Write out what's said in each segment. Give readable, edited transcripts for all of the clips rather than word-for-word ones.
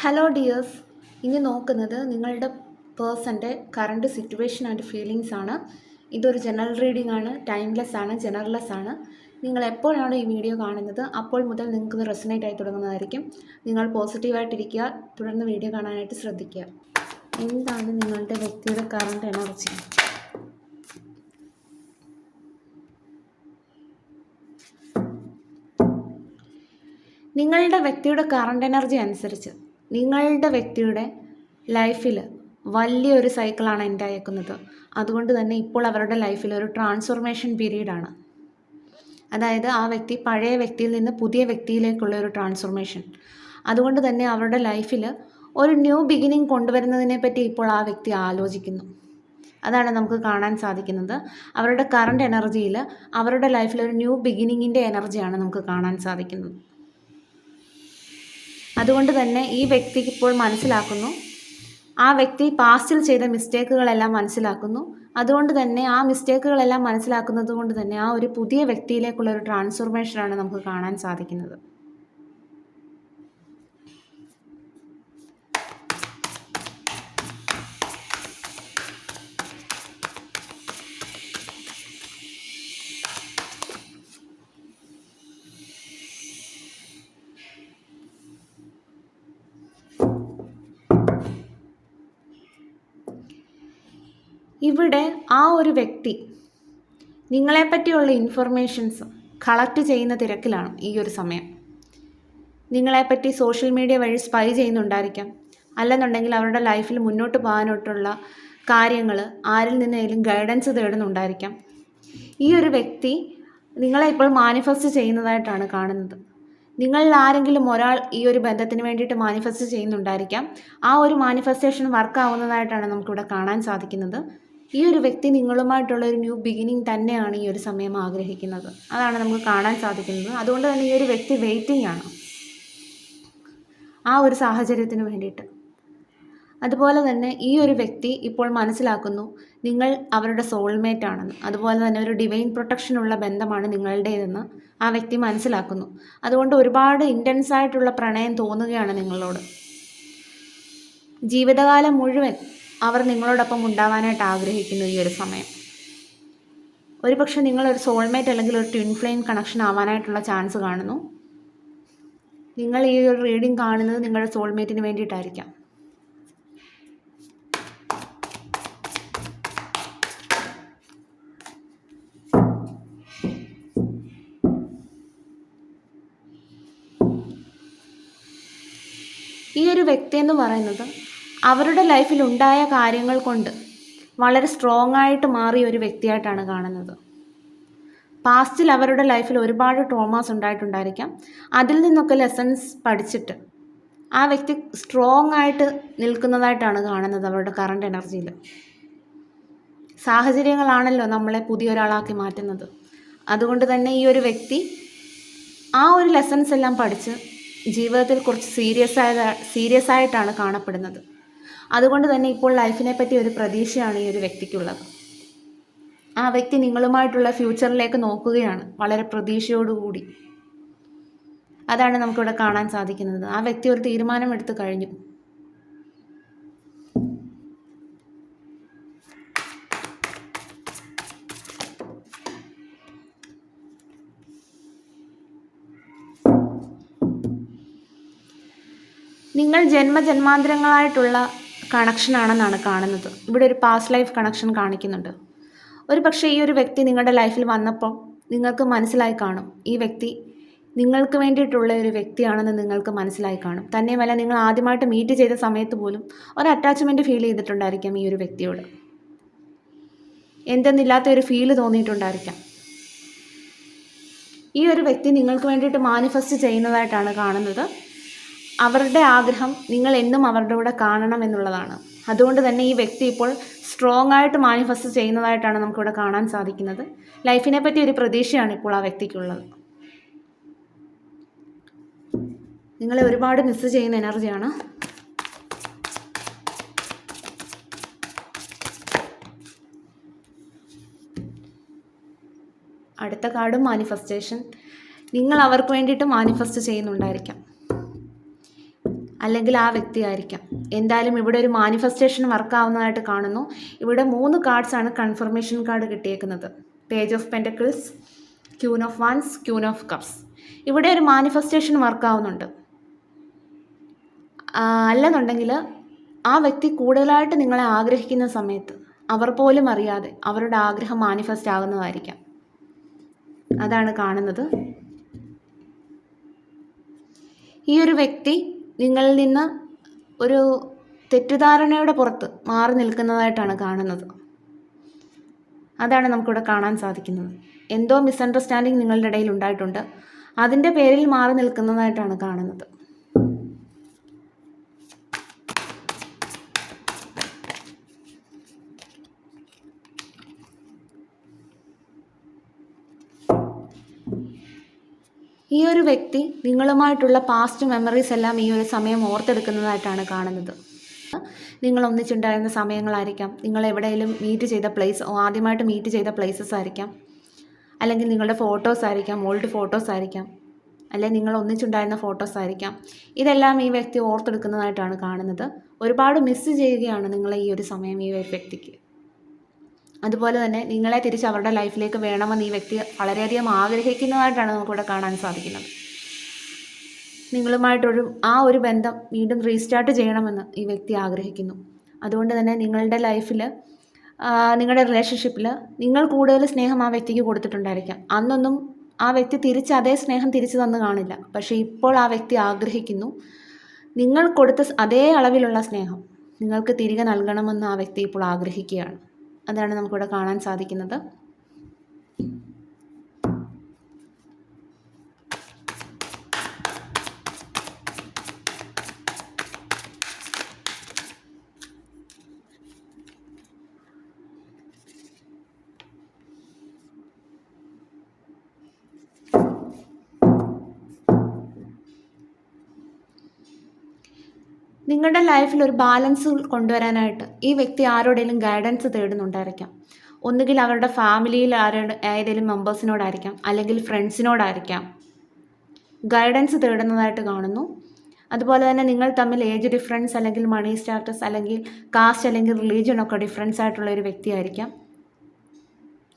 Hello dears, ഇനി നോക്കുന്നത് നിങ്ങളുടെ പേഴ്സൻ്റെ കറണ്ട് സിറ്റുവേഷൻ ആൻഡ് ഫീലിങ്സ് ആണ്. ഇതൊരു ജനറൽ റീഡിംഗ് ആണ്, ടൈംലെസ് ആണ്, ജനറൽലെസ് ആണ്. നിങ്ങൾ എപ്പോഴാണ് ഈ വീഡിയോ കാണുന്നത് അപ്പോൾ മുതൽ നിങ്ങൾക്കിത് റെസനേറ്റ് ആയി തുടങ്ങുന്നതായിരിക്കും. നിങ്ങൾ പോസിറ്റീവായിട്ടിരിക്കുക, തുടർന്ന് വീഡിയോ കാണാനായിട്ട് ശ്രദ്ധിക്കുക. എന്താണ് നിങ്ങളുടെ വ്യക്തിയുടെ കറണ്ട് എനർജി? നിങ്ങളുടെ വ്യക്തിയുടെ കറണ്ട് എനർജി അനുസരിച്ച് നിങ്ങളുടെ വ്യക്തിയുടെ ലൈഫിൽ വലിയൊരു സൈക്കിളാണ് എൻ്റെ അയക്കുന്നത്. അതുകൊണ്ട് തന്നെ ഇപ്പോൾ അവരുടെ ലൈഫിൽ ഒരു ട്രാൻസ്ഫോർമേഷൻ പീരീഡാണ്. അതായത് ആ വ്യക്തി പഴയ വ്യക്തിയിൽ നിന്ന് പുതിയ വ്യക്തിയിലേക്കുള്ള ഒരു ട്രാൻസ്ഫോർമേഷൻ. അതുകൊണ്ട് തന്നെ അവരുടെ ലൈഫിൽ ഒരു ന്യൂ ബിഗിനിങ് കൊണ്ടുവരുന്നതിനെ പറ്റി ഇപ്പോൾ ആ വ്യക്തി ആലോചിക്കുന്നു. അതാണ് നമുക്ക് കാണാൻ സാധിക്കുന്നത്. അവരുടെ കറണ്ട് എനർജിയിൽ അവരുടെ ലൈഫിൽ ഒരു ന്യൂ ബിഗിനിങ്ങിൻ്റെ എനർജിയാണ് നമുക്ക് കാണാൻ സാധിക്കുന്നത്. അതുകൊണ്ട് തന്നെ ഈ വ്യക്തിക്ക് ഇപ്പോൾ മനസ്സിലാക്കുന്നു, ആ വ്യക്തി പാസ്റ്റിൽ ചെയ്ത മിസ്റ്റേക്കുകളെല്ലാം മനസ്സിലാക്കുന്നു. അതുകൊണ്ട് തന്നെ ആ മിസ്റ്റേക്കുകളെല്ലാം മനസ്സിലാക്കുന്നത് കൊണ്ട് തന്നെ ആ ഒരു പുതിയ വ്യക്തിയിലേക്കുള്ള ഒരു ട്രാൻസ്ഫോർമേഷനാണ് നമുക്ക് കാണാൻ സാധിക്കുന്നത്. ഇവിടെ ആ ഒരു വ്യക്തി നിങ്ങളെപ്പറ്റിയുള്ള ഇൻഫർമേഷൻസ് കളക്ട് ചെയ്യുന്ന തിരക്കിലാണ് ഈ ഒരു സമയം. നിങ്ങളെപ്പറ്റി സോഷ്യൽ മീഡിയ വഴി സ്പൈ ചെയ്യുന്നുണ്ടായിരിക്കാം. അല്ലെന്നുണ്ടെങ്കിൽ അവരുടെ ലൈഫിൽ മുന്നോട്ട് പോകാനായിട്ടുള്ള കാര്യങ്ങൾ ആരിൽ നിന്നെങ്കിലും ഗൈഡൻസ് തേടുന്നുണ്ടായിരിക്കാം. ഈ ഒരു വ്യക്തി നിങ്ങളെ ഇപ്പോൾ മാനിഫെസ്റ്റ് ചെയ്യുന്നതായിട്ടാണ് കാണുന്നത്. നിങ്ങളിൽ ആരെങ്കിലും ഒരാൾ ഈ ഒരു ബന്ധത്തിന് വേണ്ടിയിട്ട് മാനിഫെസ്റ്റ് ചെയ്യുന്നുണ്ടായിരിക്കാം. ആ ഒരു മാനിഫെസ്റ്റേഷൻ വർക്കാവുന്നതായിട്ടാണ് നമുക്കിവിടെ കാണാൻ സാധിക്കുന്നത്. ഈ ഒരു വ്യക്തി നിങ്ങളുമായിട്ടുള്ള ഒരു ന്യൂ ബിഗിനിങ് തന്നെയാണ് ഈ ഒരു സമയം ആഗ്രഹിക്കുന്നത്. അതാണ് നമുക്ക് കാണാൻ സാധിക്കുന്നത്. അതുകൊണ്ട് തന്നെ ഈ ഒരു വ്യക്തി വെയിറ്റിംഗ് ആണ് ആ ഒരു സാഹചര്യത്തിന് വേണ്ടിയിട്ട്. അതുപോലെ തന്നെ ഈ ഒരു വ്യക്തി ഇപ്പോൾ മനസ്സിലാക്കുന്നു നിങ്ങൾ അവരുടെ സോൾമേറ്റ് ആണെന്ന്. അതുപോലെ തന്നെ ഒരു ഡിവൈൻ പ്രൊട്ടക്ഷനുള്ള ബന്ധമാണ് നിങ്ങളുടേതെന്ന് ആ വ്യക്തി മനസ്സിലാക്കുന്നു. അതുകൊണ്ട് ഒരുപാട് ഇൻറ്റൻസ് ആയിട്ടുള്ള പ്രണയം തോന്നുകയാണ് നിങ്ങളോട്. ജീവിതകാലം മുഴുവൻ അവർ നിങ്ങളോടൊപ്പം ഉണ്ടാവാനായിട്ട് ആഗ്രഹിക്കുന്നു ഈ ഒരു സമയം. ഒരുപക്ഷെ നിങ്ങളൊരു സോൾമേറ്റ് അല്ലെങ്കിൽ ഒരു ട്വിൻ ഫ്ലെയിം കണക്ഷൻ ആവാനായിട്ടുള്ള ചാൻസ് കാണുന്നു. നിങ്ങൾ ഈ ഒരു റീഡിംഗ് കാണുന്നത് നിങ്ങളുടെ സോൾമേറ്റിന് വേണ്ടിയിട്ടായിരിക്കാം. ഈ ഒരു വ്യക്തി എന്ന് പറയുന്നത് അവരുടെ ലൈഫിൽ ഉണ്ടായ കാര്യങ്ങൾ കൊണ്ട് വളരെ സ്ട്രോങ് ആയിട്ട് മാറിയ ഒരു വ്യക്തിയായിട്ടാണ് കാണുന്നത്. പാസ്റ്റിൽ അവരുടെ ലൈഫിൽ ഒരുപാട് ട്രോമാസ് ഉണ്ടായിട്ടുണ്ടായിരിക്കാം. അതിൽ നിന്നൊക്കെ ലെസൺസ് പഠിച്ചിട്ട് ആ വ്യക്തി സ്ട്രോങ് ആയിട്ട് നിൽക്കുന്നതായിട്ടാണ് കാണുന്നത് അവരുടെ കറണ്ട് എനർജിയിൽ. സാഹചര്യങ്ങളാണല്ലോ നമ്മളെ പുതിയൊരാളാക്കി മാറ്റുന്നത്. അതുകൊണ്ട് തന്നെ ഈ ഒരു വ്യക്തി ആ ഒരു ലെസൺസ് എല്ലാം പഠിച്ച് ജീവിതത്തിൽ കുറച്ച് സീരിയസ് ആയിട്ടാണ് കാണപ്പെടുന്നത്. അതുകൊണ്ട് തന്നെ ഇപ്പോൾ ലൈഫിനെ പറ്റി ഒരു പ്രതീക്ഷയാണ് ഈ ഒരു വ്യക്തിക്കുള്ളത്. ആ വ്യക്തി നിങ്ങളുമായിട്ടുള്ള ഫ്യൂച്ചറിലേക്ക് നോക്കുകയാണ് വളരെ പ്രതീക്ഷയോടുകൂടി. അതാണ് നമുക്കിവിടെ കാണാൻ സാധിക്കുന്നത്. ആ വ്യക്തി ഒരു തീരുമാനം എടുത്തു കഴിഞ്ഞു. നിങ്ങൾ ജന്മജന്മാന്തരങ്ങളായിട്ടുള്ള കണക്ഷനാണെന്നാണ് കാണുന്നത്. ഇവിടെ ഒരു പാസ്റ്റ് ലൈഫ് കണക്ഷൻ കാണിക്കുന്നുണ്ട്. ഒരു പക്ഷേ ഈ ഒരു വ്യക്തി നിങ്ങളുടെ ലൈഫിൽ വന്നപ്പോൾ നിങ്ങൾക്ക് മനസ്സിലായി കാണും ഈ വ്യക്തി നിങ്ങൾക്ക് വേണ്ടിയിട്ടുള്ള ഒരു വ്യക്തിയാണെന്ന് നിങ്ങൾക്ക് മനസ്സിലായി കാണും. തന്നെയുമല്ല, നിങ്ങൾ ആദ്യമായിട്ട് മീറ്റ് ചെയ്ത സമയത്ത് പോലും ഒരു അറ്റാച്ച്മെൻറ്റ് ഫീൽ ചെയ്തിട്ടുണ്ടായിരിക്കാം ഈ ഒരു വ്യക്തിയോട്. എന്തെന്നില്ലാത്ത ഒരു ഫീല് തോന്നിയിട്ടുണ്ടായിരിക്കാം. ഈ ഒരു വ്യക്തി നിങ്ങൾക്ക് വേണ്ടിയിട്ട് മാനിഫെസ്റ്റ് ചെയ്യുന്നതായിട്ടാണ് കാണുന്നത്. അവരുടെ ആഗ്രഹം നിങ്ങൾ എന്നും അവരുടെ കൂടെ കാണണം എന്നുള്ളതാണ്. അതുകൊണ്ട് തന്നെ ഈ വ്യക്തി ഇപ്പോൾ സ്ട്രോങ് ആയിട്ട് മാനിഫെസ്റ്റ് ചെയ്യുന്നതായിട്ടാണ് നമുക്കിവിടെ കാണാൻ സാധിക്കുന്നത്. ലൈഫിനെ പറ്റി ഒരു പ്രതീക്ഷയാണ് ഇപ്പോൾ ആ വ്യക്തിക്കുള്ളത്. നിങ്ങളെ ഒരുപാട് മിസ് ചെയ്യുന്ന എനർജിയാണ്. അടുത്ത കാർഡും മാനിഫെസ്റ്റേഷൻ. നിങ്ങൾ അവർക്ക് വേണ്ടിയിട്ട് മാനിഫെസ്റ്റ് ചെയ്യുന്നുണ്ടായിരിക്കാം. അല്ലെങ്കിൽ ആ വ്യക്തി ആയിരിക്കാം. എന്തായാലും ഇവിടെ ഒരു മാനിഫെസ്റ്റേഷൻ വർക്കാവുന്നതായിട്ട് കാണുന്നു. ഇവിടെ 3 കാർഡ്സാണ് കൺഫർമേഷൻ കാർഡ് കിട്ടിയേക്കുന്നത്. Page of pentacles, queen of wands, queen of cups. ഇവിടെ ഒരു മാനിഫെസ്റ്റേഷൻ വർക്കാവുന്നുണ്ട്. അല്ലെന്നുണ്ടെങ്കിൽ ആ വ്യക്തി കൂടുതലായിട്ട് നിങ്ങളെ ആഗ്രഹിക്കുന്ന സമയത്ത് അവർ പോലും അറിയാതെ അവരുടെ ആഗ്രഹം മാനിഫെസ്റ്റ് ആകുന്നതായിരിക്കാം. അതാണ് കാണുന്നത്. ഈ ഒരു വ്യക്തി നിങ്ങളിൽ നിന്ന് ഒരു തെറ്റിദ്ധാരണയുടെ പുറത്ത് മാറി നിൽക്കുന്നതായിട്ടാണ് കാണുന്നത്. അതാണ് നമുക്കിവിടെ കാണാൻ സാധിക്കുന്നത്. എന്തോ മിസ്അണ്ടർസ്റ്റാൻഡിങ് നിങ്ങളുടെ ഇടയിൽ ഉണ്ടായിട്ടുണ്ട്. അതിൻ്റെ പേരിൽ മാറി നിൽക്കുന്നതായിട്ടാണ് കാണുന്നത്. ഈ ഒരു വ്യക്തി നിങ്ങളുമായിട്ടുള്ള പാസ്റ്റ് മെമ്മറീസ് എല്ലാം ഈ ഒരു സമയം ഓർത്തെടുക്കുന്നതായിട്ടാണ് കാണുന്നത്. നിങ്ങൾ ഒന്നിച്ചുണ്ടായിരുന്ന സമയങ്ങളായിരിക്കാം, നിങ്ങൾ എവിടെയെങ്കിലും മീറ്റ് ചെയ്ത പ്ലേസ്, ആദ്യമായിട്ട് മീറ്റ് ചെയ്ത പ്ലേസസ് ആയിരിക്കാം, അല്ലെങ്കിൽ നിങ്ങളുടെ ഫോട്ടോസ് ആയിരിക്കാം, ഓൾഡ് ഫോട്ടോസ് ആയിരിക്കാം, അല്ലെങ്കിൽ നിങ്ങൾ ഒന്നിച്ചുണ്ടായിരുന്ന ഫോട്ടോസ് ആയിരിക്കാം. ഇതെല്ലാം ഈ വ്യക്തി ഓർത്തെടുക്കുന്നതായിട്ടാണ് കാണുന്നത്. ഒരുപാട് മിസ് ചെയ്യുകയാണ് നിങ്ങളെ ഈ ഒരു സമയം ഈ ഒരു വ്യക്തിക്ക്. അതുപോലെ തന്നെ നിങ്ങളെ തിരിച്ച് അവരുടെ ലൈഫിലേക്ക് വേണമെന്ന് ഈ വ്യക്തി വളരെയധികം ആഗ്രഹിക്കുന്നതായിട്ടാണ് നമുക്കിവിടെ കാണാൻ സാധിക്കുന്നത്. നിങ്ങളുമായിട്ടൊരു ഒരു ബന്ധം വീണ്ടും റീസ്റ്റാർട്ട് ചെയ്യണമെന്ന് ഈ വ്യക്തി ആഗ്രഹിക്കുന്നു. അതുകൊണ്ട് തന്നെ നിങ്ങളുടെ ലൈഫിൽ, നിങ്ങളുടെ റിലേഷൻഷിപ്പിൽ നിങ്ങൾ കൂടുതൽ സ്നേഹം ആ വ്യക്തിക്ക് കൊടുത്തിട്ടുണ്ടായിരിക്കാം. അന്നൊന്നും ആ വ്യക്തി തിരിച്ച് അതേ സ്നേഹം തിരിച്ചു തന്നു കാണില്ല. പക്ഷേ ഇപ്പോൾ ആ വ്യക്തി ആഗ്രഹിക്കുന്നു നിങ്ങൾ കൊടുത്ത അതേ അളവിലുള്ള സ്നേഹം നിങ്ങൾക്ക് തിരികെ നൽകണമെന്ന് ആ വ്യക്തി ഇപ്പോൾ ആഗ്രഹിക്കുകയാണ്. അതാണ് നമുക്കിവിടെ കാണാൻ സാധിക്കുന്നത്. നിങ്ങളുടെ ലൈഫിൽ ഒരു ബാലൻസ് കൊണ്ടുവരാനായിട്ട് ഈ വ്യക്തി ആരോടെങ്കിലും ഗൈഡൻസ് തേടുന്നുണ്ടായിരിക്കാം. ഒന്നുകിൽ അവരുടെ ഫാമിലിയിൽ ഏതെങ്കിലും മെമ്പേഴ്സിനോടായിരിക്കാം, അല്ലെങ്കിൽ ഫ്രണ്ട്സിനോടായിരിക്കാം ഗൈഡൻസ് തേടുന്നതായിട്ട് കാണുന്നു. അതുപോലെ തന്നെ നിങ്ങൾ തമ്മിൽ ഏജ് ഡിഫറൻസ്, അല്ലെങ്കിൽ മണി സ്റ്റാറ്റസ്, അല്ലെങ്കിൽ കാസ്റ്റ്, അല്ലെങ്കിൽ റിലീജിയനൊക്കെ ഡിഫറൻസ് ആയിട്ടുള്ള ഒരു വ്യക്തിയായിരിക്കാം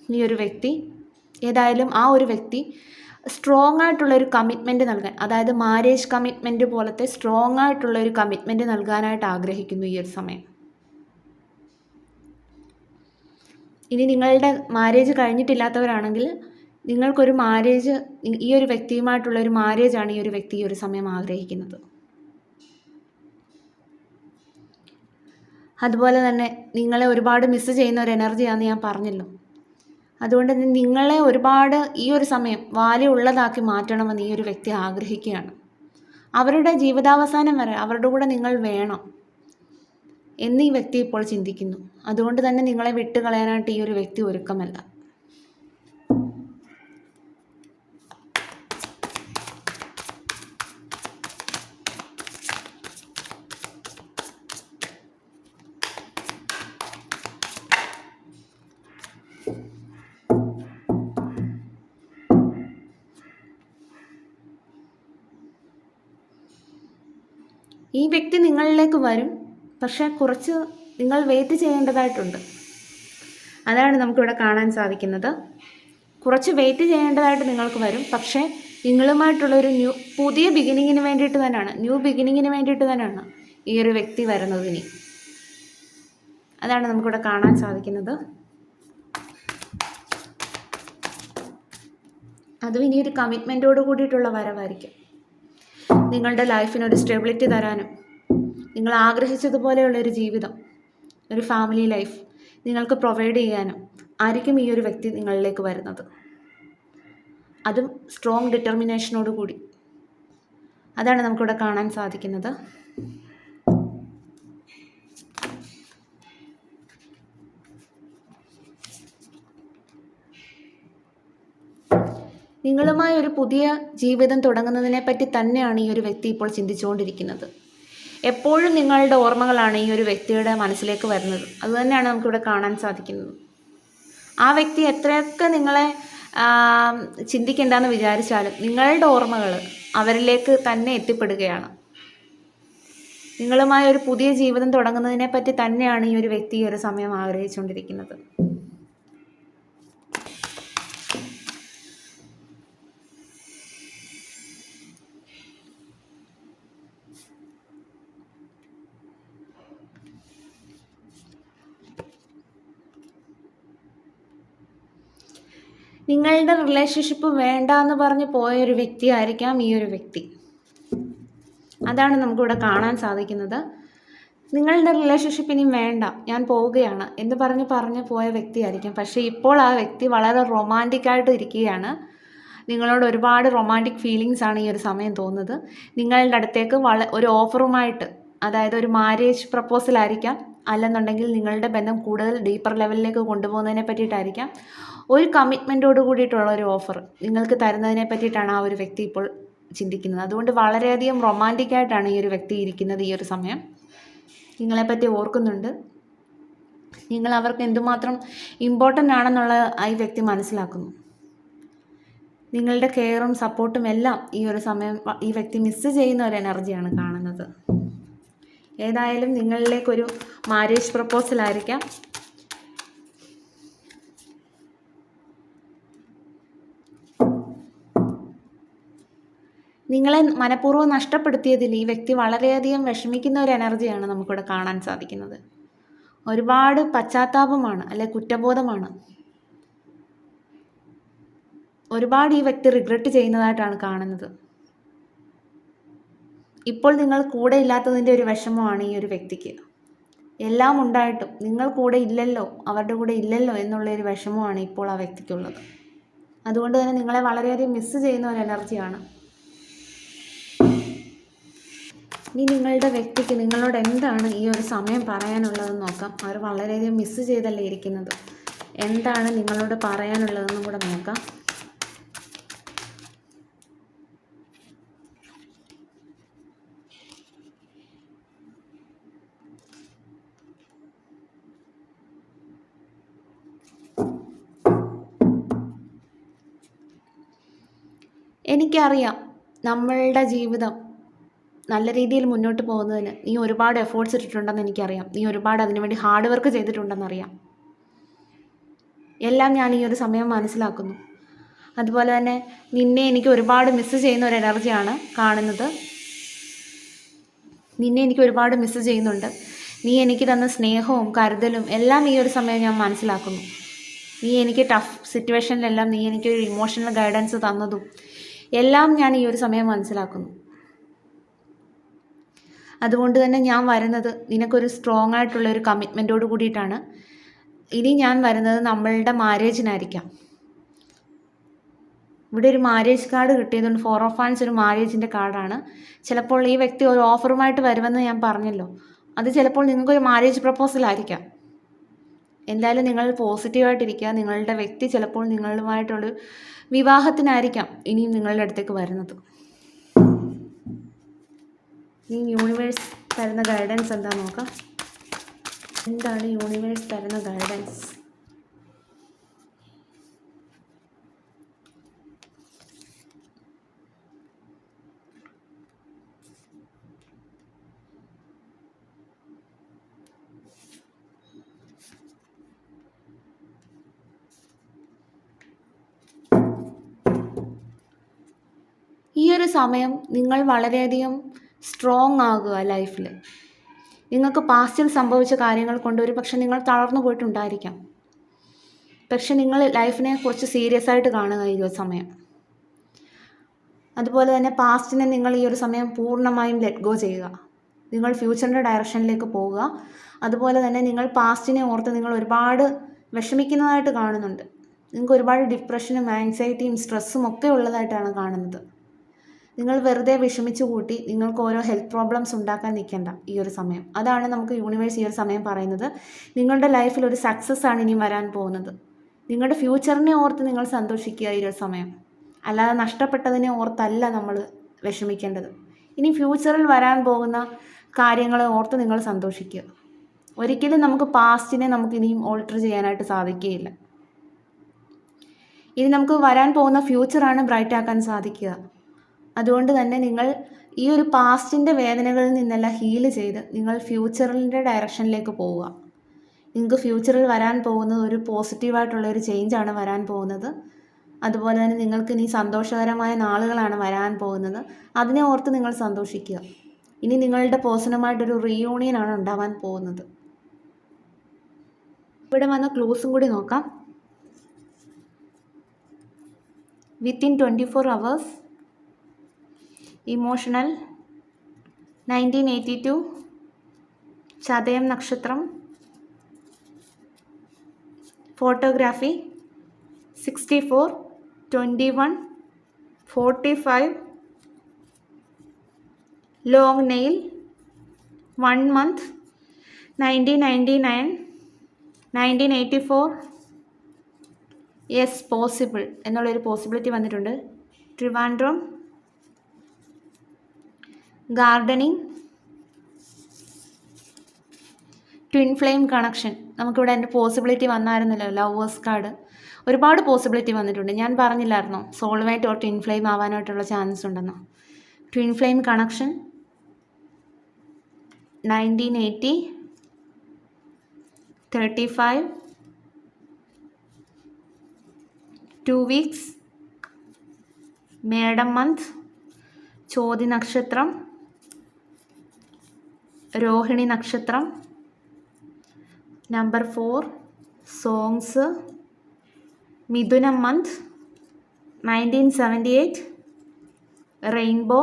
ഈ ഒരു വ്യക്തി. ഏതായാലും ആ ഒരു വ്യക്തി സ്ട്രോങ് ആയിട്ടുള്ളൊരു കമ്മിറ്റ്മെൻറ്റ് നൽകാൻ, അതായത് മാരേജ് കമ്മിറ്റ്മെൻറ്റ് പോലത്തെ സ്ട്രോങ് ആയിട്ടുള്ളൊരു കമ്മിറ്റ്മെൻറ്റ് നൽകാനായിട്ട് ആഗ്രഹിക്കുന്നു ഈ ഒരു സമയം. ഇനി നിങ്ങളുടെ മാരേജ് കഴിഞ്ഞിട്ടില്ലാത്തവരാണെങ്കിൽ നിങ്ങൾക്കൊരു മാരേജ്, ഈ ഒരു വ്യക്തിയുമായിട്ടുള്ളൊരു മാരേജാണ് ഈ ഒരു വ്യക്തി ഈ ഒരു സമയം ആഗ്രഹിക്കുന്നത്. അതുപോലെ തന്നെ നിങ്ങളെ ഒരുപാട് മിസ് ചെയ്യുന്ന ഒരു എനർജിയാണെന്ന് ഞാൻ പറഞ്ഞല്ലോ. അതുകൊണ്ട് തന്നെ നിങ്ങളെ ഒരുപാട് ഈ ഒരു സമയം വാല്യൂ ഉള്ളതാക്കി മാറ്റണമെന്ന് ഈ ഒരു വ്യക്തി ആഗ്രഹിക്കുകയാണ്. അവരുടെ ജീവിതാവസാനം വരെ അവരുടെ കൂടെ നിങ്ങൾ വേണം എന്ന് ഈ വ്യക്തി ഇപ്പോൾ ചിന്തിക്കുന്നു. അതുകൊണ്ട് തന്നെ നിങ്ങളെ വിട്ടുകളയാനായിട്ട് ഈ ഒരു വ്യക്തി ഒരുക്കമല്ല. ഈ വ്യക്തി നിങ്ങളിലേക്ക് വരും, പക്ഷേ കുറച്ച് നിങ്ങൾ വെയിറ്റ് ചെയ്യേണ്ടതായിട്ടുണ്ട്. അതാണ് നമുക്കിവിടെ കാണാൻ സാധിക്കുന്നത്. കുറച്ച് വെയിറ്റ് ചെയ്യേണ്ടതായിട്ട് നിങ്ങൾക്ക് വരും. പക്ഷേ നിങ്ങളുമായിട്ടുള്ളൊരു പുതിയ ബിഗിനിങ്ങിന് വേണ്ടിയിട്ട് തന്നെയാണ്, ന്യൂ ബിഗിനിങ്ങിന് വേണ്ടിയിട്ട് തന്നെയാണ് ഈ ഒരു വ്യക്തി വരുന്നത് ഇനി. അതാണ് നമുക്കിവിടെ കാണാൻ സാധിക്കുന്നത്. അതും ഇനിയൊരു കമ്മിറ്റ്മെൻറ്റോട് കൂടിയിട്ടുള്ള വരവായിരിക്കും. നിങ്ങളുടെ ലൈഫിനൊരു സ്റ്റെബിലിറ്റി തരാനും, നിങ്ങൾ ആഗ്രഹിച്ചതുപോലെയുള്ളൊരു ജീവിതം, ഒരു ഫാമിലി ലൈഫ് നിങ്ങൾക്ക് പ്രൊവൈഡ് ചെയ്യാനും ആയിരിക്കും ഈ ഒരു വ്യക്തി നിങ്ങളിലേക്ക് വരുന്നത്. അതും സ്ട്രോങ് ഡിറ്റർമിനേഷനോട് കൂടി. അതാണ് നമുക്കിവിടെ കാണാൻ സാധിക്കുന്നത്. നിങ്ങളുമായി ഒരു പുതിയ ജീവിതം തുടങ്ങുന്നതിനെപ്പറ്റി തന്നെയാണ് ഈ ഒരു വ്യക്തി ഇപ്പോൾ ചിന്തിച്ചുകൊണ്ടിരിക്കുന്നത്. എപ്പോഴും നിങ്ങളുടെ ഓർമ്മകളാണ് ഈ ഒരു വ്യക്തിയുടെ മനസ്സിലേക്ക് വരുന്നത്. അതുതന്നെയാണ് നമുക്കിവിടെ കാണാൻ സാധിക്കുന്നത്. ആ വ്യക്തി എത്രയൊക്കെ നിങ്ങളെ ചിന്തിക്കേണ്ടെന്ന് വിചാരിച്ചാലും നിങ്ങളുടെ ഓർമ്മകൾ അവരിലേക്ക് തന്നെ എത്തിപ്പെടുകയാണ്. നിങ്ങളുമായി ഒരു പുതിയ ജീവിതം തുടങ്ങുന്നതിനെ പറ്റി തന്നെയാണ് ഈ ഒരു വ്യക്തി ഈ ഒരു സമയം ആഗ്രഹിച്ചുകൊണ്ടിരിക്കുന്നത്. നിങ്ങളുടെ റിലേഷൻഷിപ്പ് വേണ്ട എന്ന് പറഞ്ഞ് പോയൊരു വ്യക്തിയായിരിക്കാം ഈ ഒരു വ്യക്തി. അതാണ് നമുക്കിവിടെ കാണാൻ സാധിക്കുന്നത്. നിങ്ങളുടെ റിലേഷൻഷിപ്പ് ഇനി വേണ്ട, ഞാൻ പോവുകയാണ് എന്ന് പറഞ്ഞ് പോയ വ്യക്തിയായിരിക്കും. പക്ഷേ ഇപ്പോൾ ആ വ്യക്തി വളരെ റൊമാൻറ്റിക്കായിട്ട് ഇരിക്കുകയാണ്. നിങ്ങളോട് ഒരുപാട് റൊമാൻറ്റിക് ഫീലിങ്സ് ആണ് ഈ ഒരു സമയം തോന്നുന്നത്. നിങ്ങളുടെ അടുത്തേക്ക് ഒരു ഓഫറുമായിട്ട്, അതായത് ഒരു മാരേജ് പ്രപ്പോസലായിരിക്കാം, അല്ലെന്നുണ്ടെങ്കിൽ നിങ്ങളുടെ ബന്ധം കൂടുതൽ ഡീപ്പർ ലെവലിലേക്ക് കൊണ്ടുപോകുന്നതിനെ പറ്റിയിട്ടായിരിക്കാം, ഒരു കമ്മിറ്റ്മെൻറ്റോട് കൂടിയിട്ടുള്ള ഒരു ഓഫർ നിങ്ങൾക്ക് തരുന്നതിനെ പറ്റിയിട്ടാണ് ആ ഒരു വ്യക്തി ഇപ്പോൾ ചിന്തിക്കുന്നത്. അതുകൊണ്ട് വളരെയധികം റൊമാൻറ്റിക്കായിട്ടാണ് ഈ ഒരു വ്യക്തി ഇരിക്കുന്നത് ഈ ഒരു സമയം. നിങ്ങളെപ്പറ്റി ഓർക്കുന്നുണ്ട്. നിങ്ങൾ അവർക്ക് എന്തുമാത്രം ഇമ്പോർട്ടൻ്റ് ആണെന്നുള്ള ഈ വ്യക്തി മനസ്സിലാക്കുന്നു. നിങ്ങളുടെ കെയറും സപ്പോർട്ടും എല്ലാം ഈ ഒരു സമയം ഈ വ്യക്തി മിസ്സ് ചെയ്യുന്ന ഒരു എനർജിയാണ് കാണുന്നത്. ഏതായാലും നിങ്ങളിലേക്കൊരു മാരേജ് പ്രപ്പോസലായിരിക്കാം. നിങ്ങളെ മനഃപൂർവ്വം നഷ്ടപ്പെടുത്തിയതിൽ ഈ വ്യക്തി വളരെയധികം വിഷമിക്കുന്ന ഒരു എനർജിയാണ് നമുക്കിവിടെ കാണാൻ സാധിക്കുന്നത്. ഒരുപാട് പശ്ചാത്താപമാണ്, അല്ലെ കുറ്റബോധമാണ്. ഒരുപാട് ഈ വ്യക്തി റിഗ്രറ്റ് ചെയ്യുന്നതായിട്ടാണ് കാണുന്നത്. ഇപ്പോൾ നിങ്ങൾ കൂടെ ഇല്ലാത്തതിൻ്റെ ഒരു വിഷമമാണ് ഈ ഒരു വ്യക്തിക്ക്. എല്ലാം ഉണ്ടായിട്ടും നിങ്ങൾ കൂടെ ഇല്ലല്ലോ, അവരുടെ കൂടെ ഇല്ലല്ലോ എന്നുള്ളൊരു വിഷമമാണ് ഇപ്പോൾ ആ വ്യക്തിക്കുള്ളത്. അതുകൊണ്ട് തന്നെ നിങ്ങളെ വളരെയധികം മിസ്സ് ചെയ്യുന്ന ഒരു എനർജിയാണ്. ഇനി നിങ്ങളുടെ വ്യക്തിക്ക് നിങ്ങളോട് എന്താണ് ഈ ഒരു സമയം പറയാനുള്ളതെന്ന് നോക്കാം. അവർ വളരെയധികം മിസ്സ് ചെയ്തല്ലേ ഇരിക്കുന്നത്. എന്താണ് നിങ്ങളോട് പറയാനുള്ളതെന്നും കൂടെ നോക്കാം. എനിക്കറിയാം നമ്മളുടെ ജീവിതം നല്ല രീതിയിൽ മുന്നോട്ട് പോകുന്നതിന് നീ ഒരുപാട് എഫേർട്സ് ഇട്ടിട്ടുണ്ടെന്ന് എനിക്കറിയാം. നീ ഒരുപാട് അതിനുവേണ്ടി ഹാർഡ് വർക്ക് ചെയ്തിട്ടുണ്ടെന്നറിയാം. എല്ലാം ഞാൻ ഈ ഒരു സമയം മനസ്സിലാക്കുന്നു. അതുപോലെ തന്നെ നിന്നെ എനിക്ക് ഒരുപാട് മിസ്സ് ചെയ്യുന്ന ഒരു എനർജിയാണ് കാണുന്നത്. നിന്നെ എനിക്ക് ഒരുപാട് മിസ്സ് ചെയ്യുന്നുണ്ട്. നീ എനിക്ക് തന്ന സ്നേഹവും കരുതലും എല്ലാം ഈ ഒരു സമയം ഞാൻ മനസ്സിലാക്കുന്നു. നീ എനിക്ക് ടഫ് സിറ്റുവേഷനിലെല്ലാം നീ എനിക്കൊരു ഇമോഷണൽ ഗൈഡൻസ് തന്നതും എല്ലാം ഞാൻ ഈ ഒരു സമയം മനസ്സിലാക്കുന്നു. അതുകൊണ്ട് തന്നെ ഞാൻ വരുന്നത് നിനക്കൊരു സ്ട്രോങ് ആയിട്ടുള്ള ഒരു കമ്മിറ്റ്മെൻറ്റോട് കൂടിയിട്ടാണ്. ഇനി ഞാൻ വരുന്നത് നമ്മളുടെ മാരേജിനായിരിക്കാം. ഇവിടെ ഒരു മാരേജ് കാർഡ് കിട്ടിയതുകൊണ്ട് 4 ഓഫ് വാൻഡ്സ് ഒരു മാരേജിൻ്റെ കാർഡാണ്. ചിലപ്പോൾ ഈ വ്യക്തി ഒരു ഓഫറുമായിട്ട് വരുമെന്ന് ഞാൻ പറഞ്ഞല്ലോ. അത് ചിലപ്പോൾ നിങ്ങൾക്കൊരു മാരേജ് പ്രപ്പോസലായിരിക്കാം. എന്തായാലും നിങ്ങൾ പോസിറ്റീവായിട്ടിരിക്കുക. നിങ്ങളുടെ വ്യക്തി ചിലപ്പോൾ നിങ്ങളുമായിട്ടുള്ളൊരു വിവാഹത്തിനായിരിക്കാം ഇനിയും നിങ്ങളുടെ അടുത്തേക്ക് വരുന്നത്. ഈ യൂണിവേഴ്സ് തരുന്ന ഗൈഡൻസ് എന്താ നോക്കാം. എന്താണ് യൂണിവേഴ്സ് തരുന്ന ഗൈഡൻസ്? ഈ ഒരു സമയം നിങ്ങൾ വളരെയധികം സ്ട്രോങ് ആകുക ലൈഫിൽ. നിങ്ങൾക്ക് പാസ്റ്റിൽ സംഭവിച്ച കാര്യങ്ങൾ കൊണ്ട് ഒരു പക്ഷെ നിങ്ങൾ തളർന്നു പോയിട്ടുണ്ടായിരിക്കാം. പക്ഷെ നിങ്ങൾ ലൈഫിനെ കുറച്ച് സീരിയസ് ആയിട്ട് കാണുക ഈ ഒരു സമയം. അതുപോലെ തന്നെ പാസ്റ്റിനെ നിങ്ങൾ ഈ ഒരു സമയം പൂർണ്ണമായും ലെറ്റ് ഗോ ചെയ്യുക. നിങ്ങൾ ഫ്യൂച്ചറിൻ്റെ ഡയറക്ഷനിലേക്ക് പോവുക. അതുപോലെ തന്നെ നിങ്ങൾ പാസ്റ്റിനെ ഓർത്ത് നിങ്ങൾ ഒരുപാട് വിഷമിക്കുന്നതായിട്ട് കാണുന്നുണ്ട്. നിങ്ങൾക്ക് ഒരുപാട് ഡിപ്രഷനും ആങ്സൈറ്റിയും സ്ട്രെസ്സും ഒക്കെ ഉള്ളതായിട്ടാണ് കാണുന്നത്. നിങ്ങൾ വെറുതെ വിഷമിച്ചു കൂട്ടി നിങ്ങൾക്ക് ഓരോ ഹെൽത്ത് പ്രോബ്ലംസ് ഉണ്ടാക്കാൻ നിൽക്കേണ്ട ഈ ഒരു സമയം. അതാണ് നമുക്ക് യൂണിവേഴ്സ് ഈ ഒരു സമയം പറയുന്നത്. നിങ്ങളുടെ ലൈഫിൽ ഒരു സക്സസ് ആണ് ഇനി വരാൻ പോകുന്നത്. നിങ്ങളുടെ ഫ്യൂച്ചറിനെ ഓർത്ത് നിങ്ങൾ സന്തോഷിക്കുക ഈ ഒരു സമയം. അല്ലാതെ നഷ്ടപ്പെട്ടതിനെ ഓർത്തല്ല നമ്മൾ വിഷമിക്കേണ്ടത്. ഇനി ഫ്യൂച്ചറിൽ വരാൻ പോകുന്ന കാര്യങ്ങളെ ഓർത്ത് നിങ്ങൾ സന്തോഷിക്കുക. ഒരിക്കലും നമുക്ക് പാസ്റ്റിനെ നമുക്ക് ഇനിയും ഓൾട്ടർ ചെയ്യാനായിട്ട് സാധിക്കുകയില്ല. ഇനി നമുക്ക് വരാൻ പോകുന്ന ഫ്യൂച്ചറാണ് ബ്രൈറ്റ് ആക്കാൻ സാധിക്കുക. അതുകൊണ്ട് തന്നെ നിങ്ങൾ ഈ ഒരു പാസ്റ്റിൻ്റെ വേദനകളിൽ നിന്നെല്ലാം ഹീല് ചെയ്ത് നിങ്ങൾ ഫ്യൂച്ചറിൻ്റെ ഡയറക്ഷനിലേക്ക് പോവുക. നിങ്ങൾക്ക് ഫ്യൂച്ചറിൽ വരാൻ പോകുന്നത് ഒരു പോസിറ്റീവായിട്ടുള്ള ഒരു ചേഞ്ചാണ് വരാൻ പോകുന്നത്. അതുപോലെ തന്നെ നിങ്ങൾക്ക് ഇനി സന്തോഷകരമായ നാളുകളാണ് വരാൻ പോകുന്നത്. അതിനെ ഓർത്ത് നിങ്ങൾ സന്തോഷിക്കുക. ഇനി നിങ്ങളുടെ പേഴ്സണുമായിട്ടൊരു റീയൂണിയനാണ് ഉണ്ടാവാൻ പോകുന്നത്. ഇവിടെ വന്ന ക്ലൂസും കൂടി നോക്കാം. വിത്തിൻ 24 hours, ഇമോഷണൽ 1982, ചതയം നക്ഷത്രം, photography 64, 21, 45, long nail 1 month, 1999, 1984, yes possible എന്നുള്ളൊരു പോസിബിലിറ്റി വന്നിട്ടുണ്ട്. Trivandrum, gardening, twin flame connection. നമുക്കിവിടെ എൻ്റെ പോസിബിലിറ്റി വന്നായിരുന്നല്ലോ, ലവേഴ്സ് കാർഡ്. ഒരുപാട് പോസിബിലിറ്റി വന്നിട്ടുണ്ട്. ഞാൻ പറഞ്ഞില്ലായിരുന്നോ സോൾമേറ്റ് ഓർ ട്വിൻ ഫ്ലെയിം ആവാനായിട്ടുള്ള ചാൻസ് ഉണ്ടെന്നോ. Twin flame connection 1980, 35, 2 weeks, Medam month, Chothi നക്ഷത്രം, രോഹിണി നക്ഷത്രം, number 4, songs, Mithunam month, 1978, rainbow.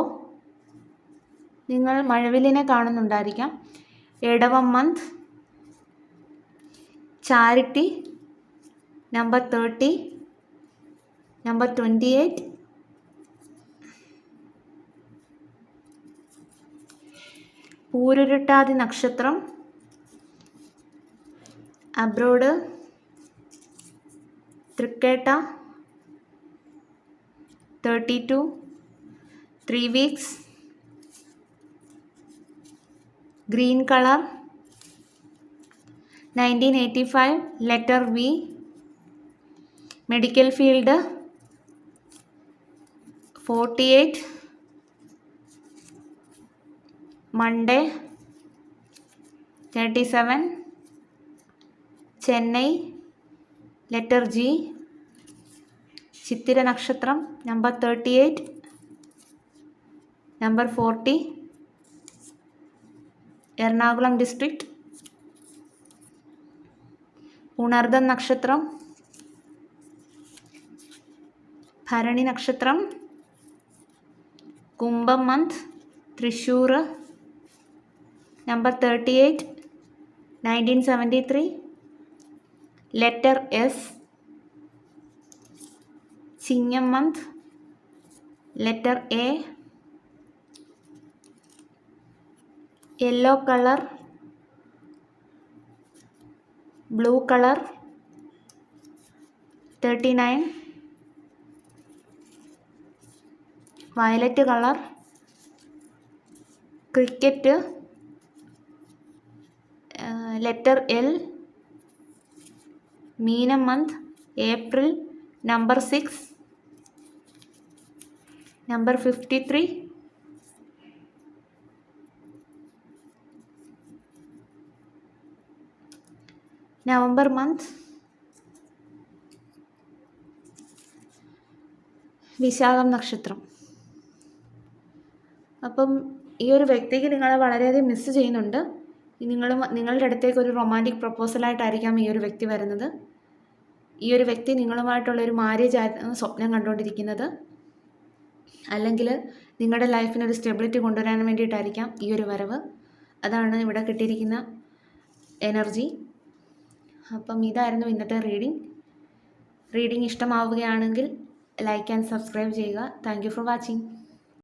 നിങ്ങൾ മഴവില്ലിനെ കാണുന്നുണ്ടായിരിക്കാം. Edavam month, charity, number 30, number 28, Pururuttathi നക്ഷത്രം, abroad, Thrikketta 32, 3 weeks, green colour 1985, letter V, medical field 48, Monday 37, Chennai, letter G, Chithira നക്ഷത്രം, നമ്പർ 38, നമ്പർ 40, എറണാകുളം ഡിസ്ട്രിക്റ്റ്, ഉണർദം നക്ഷത്രം, ഭരണി നക്ഷത്രം, Kumbham month, Thrissur, number 38, 1973, letter S, Chingam month, letter A, yellow colour, blue colour 39, violet colour, cricket, letter L, Meenam month, April, number 6, number 53, November month, Vishakham നക്ഷത്രം. അപ്പം ഈ ഒരു വ്യക്തിക്ക് നിങ്ങളെ വളരെയധികം മിസ് ചെയ്യുന്നുണ്ട്. നിങ്ങളുടെ അടുത്തേക്ക് ഒരു റൊമാൻറ്റിക് പ്രപ്പോസലായിട്ടായിരിക്കാം ഈ ഒരു വ്യക്തി വരുന്നത്. ഈ ഒരു വ്യക്തി നിങ്ങളുമായിട്ടുള്ളൊരു മാരേജ് ആയിരുന്നു സ്വപ്നം കണ്ടുകൊണ്ടിരിക്കുന്നത്. അല്ലെങ്കിൽ നിങ്ങളുടെ ലൈഫിനൊരു സ്റ്റെബിലിറ്റി കൊണ്ടുവരാൻ വേണ്ടിയിട്ടായിരിക്കാം ഈ ഒരു വരവ്. അതാണ് ഇവിടെ കിട്ടിയിരിക്കുന്ന എനർജി. അപ്പം ഇതായിരുന്നു ഇന്നത്തെ റീഡിംഗ് ഇഷ്ടമാവുകയാണെങ്കിൽ ലൈക്ക് ആൻഡ് സബ്സ്ക്രൈബ് ചെയ്യുക. Thank you for watching.